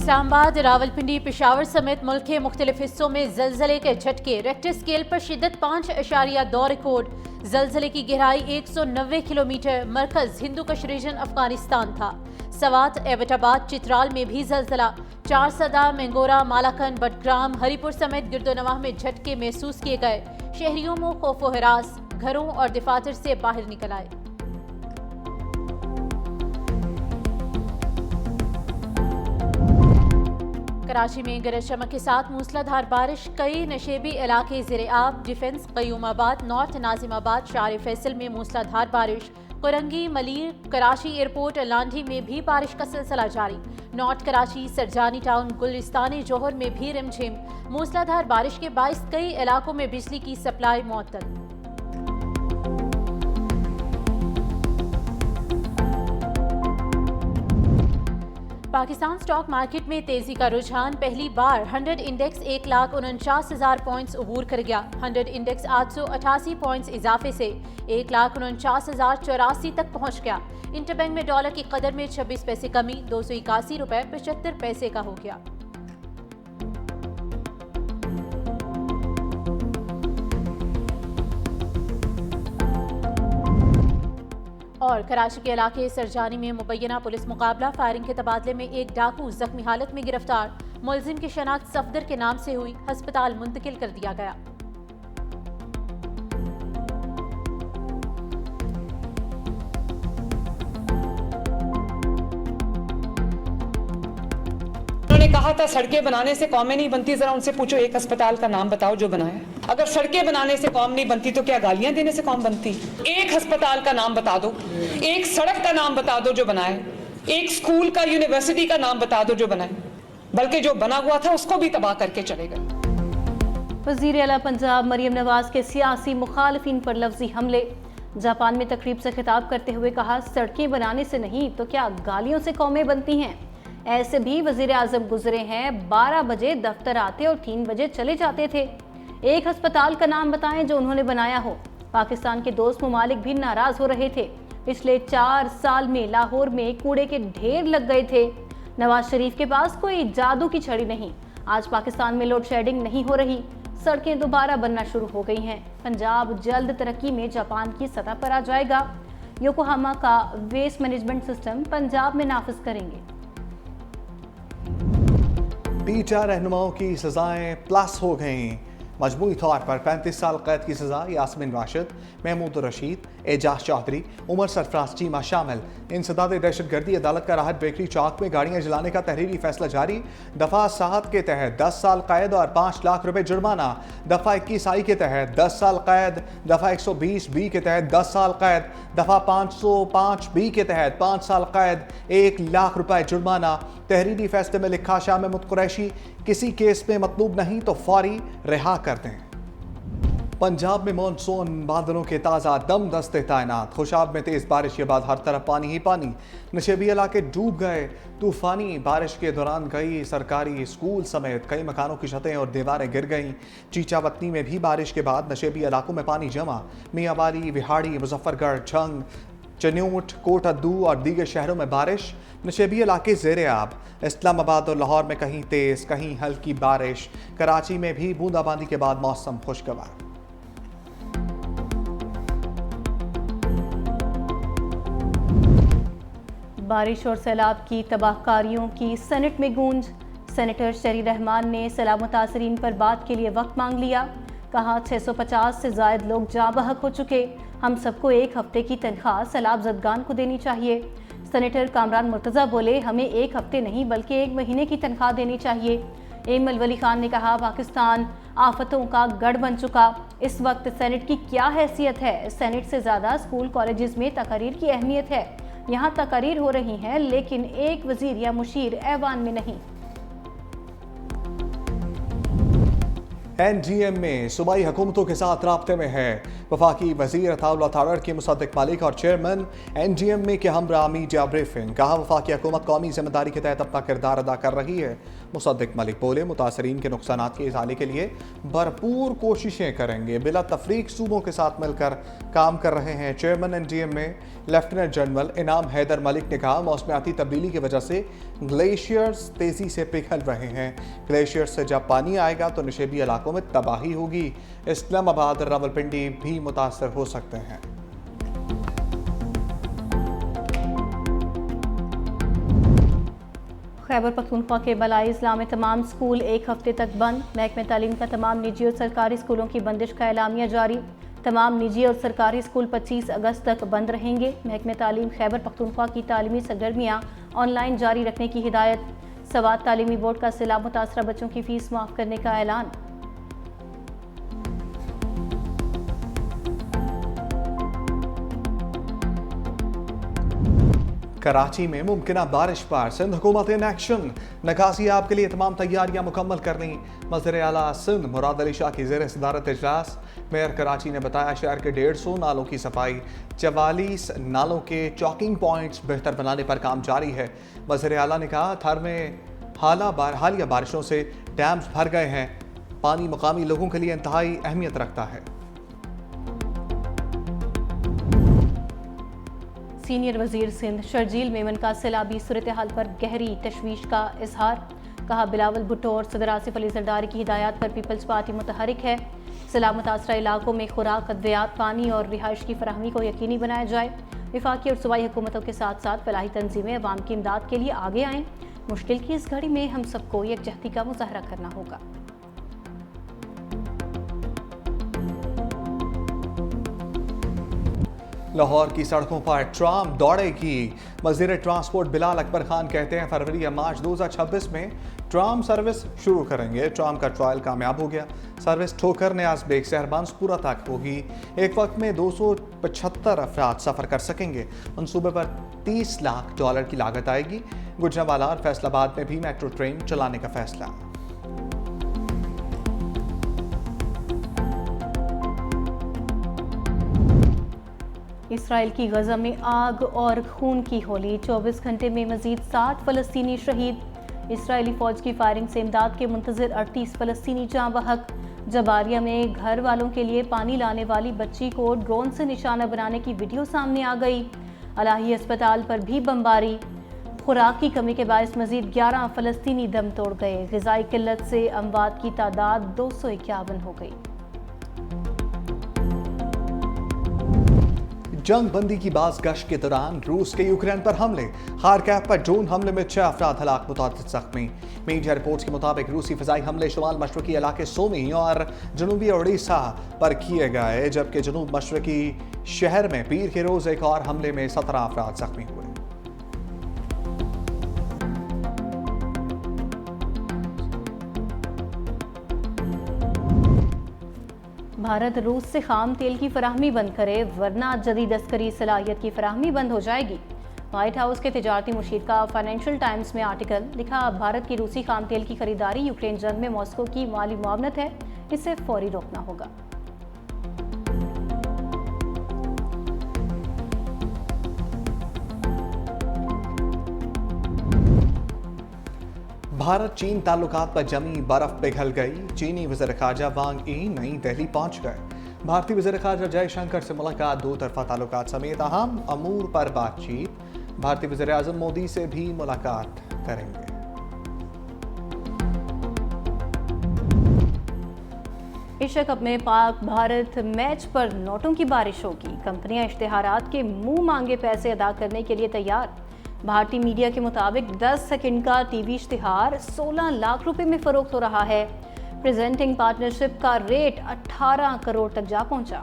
इस्लामाबाद, रावलपिंडी, पेशावर समेत मुल्क के मुख्तलिफ हिस्सों में जलजले के झटके। रेक्टर स्केल पर शिद्दत 5.2 रिकॉर्ड। जलजले की गहराई 190 किलोमीटर। मरकज हिंदू कश रीजन अफगानिस्तान था। सवात, एबटाबाद, चित्राल में भी जलजला। चारसदा, मेंगोरा, मालाकन, बटग्राम, हरिपुर समेत गिरदोनवाह में झटके महसूस किए गए। शहरियों में खौफ हरास, घरों और दफातर से बाहर निकल आए। कराची में गरज चमक के साथ मूसलाधार बारिश। कई नशेबी इलाके ज़ेरे आब। डिफेंस, क़यूमाबाद, नॉर्थ नाजिमाबाद, शार फैसल में मूसलाधार बारिश। कुरंगी, मलीर, कराची एयरपोर्ट, लांधी में भी बारिश का सिलसिला जारी। नॉर्थ कराची, सरजानी टाउन, गुलिस्तानी जौहर में भी रिमझिम। मूसलाधार बारिश के बाइस कई इलाकों में बिजली की सप्लाई मुअत्तल। पाकिस्तान स्टॉक मार्केट में तेजी का रुझान। पहली बार 100 इंडेक्स 1,49,000 पॉइंट्स अबूर कर गया। 100 इंडेक्स 888 पॉइंट्स इजाफे से 1,49,084 तक पहुंच गया। इंटरबैंक में डॉलर की कदर में 26 पैसे कमी, 281 रुपए 75 पैसे का हो गया। और कराची के इलाके सरजानी में मुबैना पुलिस मुकाबला। फायरिंग के तबादले में एक डाकू जख्मी हालत में गिरफ्तार। मुलजिम की शनाख्त सफदर के नाम से हुई। अस्पताल मुंतकिल कर दिया गया। उन्होंने कहा था सड़कें बनाने से कौमें नहीं बनती। जरा उनसे पूछो एक अस्पताल का नाम बताओ जो बनाया। अगर सड़कें बनाने से कौम नहीं बनती तो क्या गालियां देने से कौम बनती? एक अस्पताल का नाम बता दो, एक सड़क का नाम बता दो जो बनाए, एक स्कूल का, यूनिवर्सिटी का नाम बता दो जो बनाए। बल्कि जो बना हुआ था उसको भी तबाह करके चले गए। वज़ीर आला पंजाब मरियम नवाज के सियासी मुखालिफिन पर लफ्जी हमले। जापान में तकरीब से खिताब करते हुए कहा, सड़कें बनाने से नहीं तो क्या गालियों से कौमें बनती हैं। ऐसे भी वज़ीर आज़म गुजरे हैं, 12 बजे दफ्तर आते और 3 बजे चले जाते थे। एक अस्पताल का नाम बताएं जो उन्होंने बनाया हो। पाकिस्तान के दोस्त ममालिक भी नाराज हो रहे थे। पिछले 4 साल में लाहौर में कूड़े के ढेर लग गए थे। नवाज शरीफ के पास कोई जादू की छड़ी नहीं। आज पाकिस्तान में लोड शेडिंग नहीं हो रही, सड़कें दोबारा बनना शुरू हो गई हैं। पंजाब जल्द तरक्की में जापान की सतह पर आ जाएगा। योकोहामा का वेस्ट मैनेजमेंट सिस्टम पंजाब में नाफिज करेंगे। पीटा रहनुमाओं की सजाएं प्लस हो गईं। मजमूई तौर पर 35 साल कैद की सजा यास्मीन राशिद, महमूद रशीद, एजाज चौधरी, उमर सरफराज चीमा शामिल। इंसदाद दहशतगर्दी अदालत का राहत बेकरी चौक में गाड़ियां जलाने का तहरीरी फैसला जारी। दफ़ा 7 के तहत 10 साल कैद और 5 लाख रुपए जुर्माना। दफ़ा 21 आई के तहत 10 साल कैद। दफ़ा 120 बी के तहत 10 साल कैद। दफ़ा 505 बी के तहत 5 साल कैद, 1 लाख रुपए जुर्माना। तहरीरी फैसले में लिखा, शाह महमूद कुरैशी किसी केस में मतलूब नहीं तो फौरी रिहा कर दें। पंजाब में मानसून बादलों के ताज़ा दम दस्ते तैनात। खुशाब में तेज़ बारिश के बाद हर तरफ पानी ही पानी। नशेबी इलाके डूब गए। तूफानी बारिश के दौरान कई सरकारी स्कूल समेत कई मकानों की छतें और दीवारें गिर गईं। चीचावतनी में भी बारिश के बाद नशेबी इलाकों में पानी जमा। मियांवाली, विहाड़ी, मुजफ्फरगढ़, झंग, चन्यूट, कोटअद्दू और दीगर शहरों में बारिश। नशेबी इलाके ज़ेरे आब। इस्लामाबाद और लाहौर में कहीं तेज़ कहीं हल्की बारिश। कराची में भी बूंदाबांदी के बाद मौसम खुशगवार। बारिश और सैलाब की तबाहकारियों की सेनेट में गूंज। सेनेटर शहरी रहमान ने सैलाब मुतासरीन पर बात के लिए वक्त मांग लिया। कहा, 650 से ज़ायद लोग जाँ बहक हो चुके। हम सबको 1 हफ्ते की तनख्वाह सैलाब ज़दगान को देनी चाहिए। सेनेटर कामरान मुर्तज़ा बोले, हमें 1 हफ्ते नहीं बल्कि 1 महीने की तनख्वाह देनी चाहिए। एमल वली खान ने कहा, पाकिस्तान आफतों का गढ़ बन चुका। इस वक्त सेनेट की क्या हैसियत है। सेनेट से ज़्यादा स्कूल कॉलेजेस में तकरीर की अहमियत है। यहाँ तकरीर हो रही हैं लेकिन एक वजीर या मुशीर ऐवान में नहीं। NGM में सूबाई हुकूमतों के साथ राब्ते में है। वफाकी वज़ीर अताउल्लाह तारड़ के मुसद्दिक मलिक और चेयरमैन NGM में के हमरा मीडिया ब्रीफिंग। कहा वफाकी हुकूमत कौमी जिम्मेदारी के तहत अपना किरदार अदा कर रही है। मुसद्दिक मलिक बोले मुतासरीन के नुकसानात के इज़ाले के लिए भरपूर कोशिशें करेंगे। बिला तफरीक सूबों के साथ मिलकर काम कर रहे हैं। चेयरमैन NGM में लेफ्टिनेंट जनरल इनाम हैदर मलिक ने कहा मौसमियाती तब्दीली की वजह से ग्लेशियर्स तेजी से पिघल रहे हैं। ग्लेशियर्स से जब पानी आएगा तो निशेबी इलाकों में तबाही होगी। इस्लामाबाद रावलपिंडी भी मुतासर हो सकते हैं। खैबर पख्तूनख्वा के बलाई इस्लाम में तमाम स्कूल एक हफ्ते तक बंद। महकमे तालीम का तमाम निजी और सरकारी स्कूलों की बंदिश का एलामिया जारी। तमाम निजी और सरकारी स्कूल 25 अगस्त तक बंद रहेंगे। महकमे तालीम खैबर पख्तूनख्वा की तालीमी सरगर्मियाँ ऑनलाइन जारी रखने की हिदायत। सवात तालीमी बोर्ड का सैलाब मुतासरा बच्चों की फीस माफ़ करने का ऐलान। कराची में मुमकिना बारिश पर सिंध हुकूमत इन एक्शन। नकासी आप के लिए तमाम तैयारियां मुकम्मल कर ली। वज़ीर आला सिंध मुराद अली शाह की ज़ेर सदारत इजलास। मेयर कराची ने बताया शहर के 150 नालों की सफाई, 44 नालों के चॉकिंग पॉइंट्स बेहतर बनाने पर काम जारी है। वज़ीर आला ने कहा थर में हालिया बारिशों से डैम्स भर गए हैं। पानी मुकामी लोगों के लिए इंतहाई अहमियत रखता है। सीनियर वजीर सिंध शर्जील मेमन का सैलाबी सूरत हाल पर गहरी तशवीश का इजहार। कहा बिलावल भुट्टो और सदर आसिफ अली जरदारी की हिदायत पर पीपल्स पार्टी मुतहरिक है। सैलाब मुतासरा इलाकों में खुराक, अद्वियात, पानी और रिहाइश की फराहमी को यकीनी बनाया जाए। वफाकी और सूबाई हुकूमतों के साथ साथ फलाही तंजीमें अवाम की इमदाद के लिए आगे आएँ। मुश्किल की इस घड़ी में हम सबको यकजहती का मुजाहरा करना होगा। लाहौर की सड़कों पर ट्राम दौड़ेगी। वज़ीर ट्रांसपोर्ट बिलाल अकबर खान कहते हैं फरवरी या मार्च 2026 में ट्राम सर्विस शुरू करेंगे। ट्राम का ट्रायल कामयाब हो गया। सर्विस ठोकर न्याज बेग सहरबानसपुरा तक होगी। एक वक्त में 275 अफराद सफ़र कर सकेंगे। मनसूबे पर $30 लाख की लागत आएगी। गुजरांवाला और फैसलाबाद में भी मेट्रो ट्रेन चलाने का फैसला। इसराइल की गजा में आग और खून की होली। 24 घंटे में मजीद 7 फ़लस्तीनी शहीद। इसराइली फ़ौज की फायरिंग से इमदाद के मुंतज़िर 38 फ़लस्तीनी जाँ बहक। जबारिया में घर वालों के लिए पानी लाने वाली बच्ची को ड्रोन से निशाना बनाने की वीडियो सामने आ गई। अलाही अस्पताल पर भी बमबारी। खुराक की कमी के बायस मजीद 11 फ़लस्तीनी दम तोड़ गए। ग़िज़ाई किल्लत से अमवात की तादाद 251 हो गई। जंग बंदी की बाज़गश्त के दौरान रूस के यूक्रेन पर हमले। खारकिव पर ड्रोन हमले में 6 अफराद हलाक, मुतअद्दिद ज़ख्मी। मीडिया रिपोर्ट्स के मुताबिक रूसी फ़िज़ाई हमले शुमाल मशरक़ी इलाके सोमी और जनूबी ओडिशा पर किए गए, जबकि जनूब मशरक़ी शहर में पीर के रोज़ एक और हमले में 17 अफराद ज़ख्मी हुए। भारत रूस से खाम तेल की फराहमी बंद करे वरना जदीद अस्करी सलाहियत की फराहमी बंद हो जाएगी। व्हाइट हाउस के तिजारती मुशीर का फाइनेंशियल टाइम्स में आर्टिकल लिखा। भारत की रूसी खाम तेल की खरीदारी यूक्रेन जंग में मॉस्को की माली मुआवनत है, इसे फौरी रोकना होगा। भारत चीन ताल्लुकात पर जमी बर्फ पिघल गई। चीनी वज़ीर ख़ारजा वांग यी नई दिल्ली पहुंच गए। भारतीय वज़ीर ख़ारजा जयशंकर से मुलाकात, 2 तरफ़ा ताल्लुकात समेत अहम अमूर पर बातचीत। भारतीय वज़ीर आज़म मोदी से भी मुलाकात करेंगे। एशिया कप में पाक भारत मैच पर नोटों की बारिश होगी। कंपनियां इश्तिहारात के मुंह मांगे पैसे अदा करने के लिए तैयार। भारतीय मीडिया के मुताबिक 10 सेकंड का टीवी इश्तिहार 16 लाख रुपए में फरोख्त हो रहा है। प्रेजेंटिंग पार्टनरशिप का रेट 18 करोड़ तक जा पहुंचा।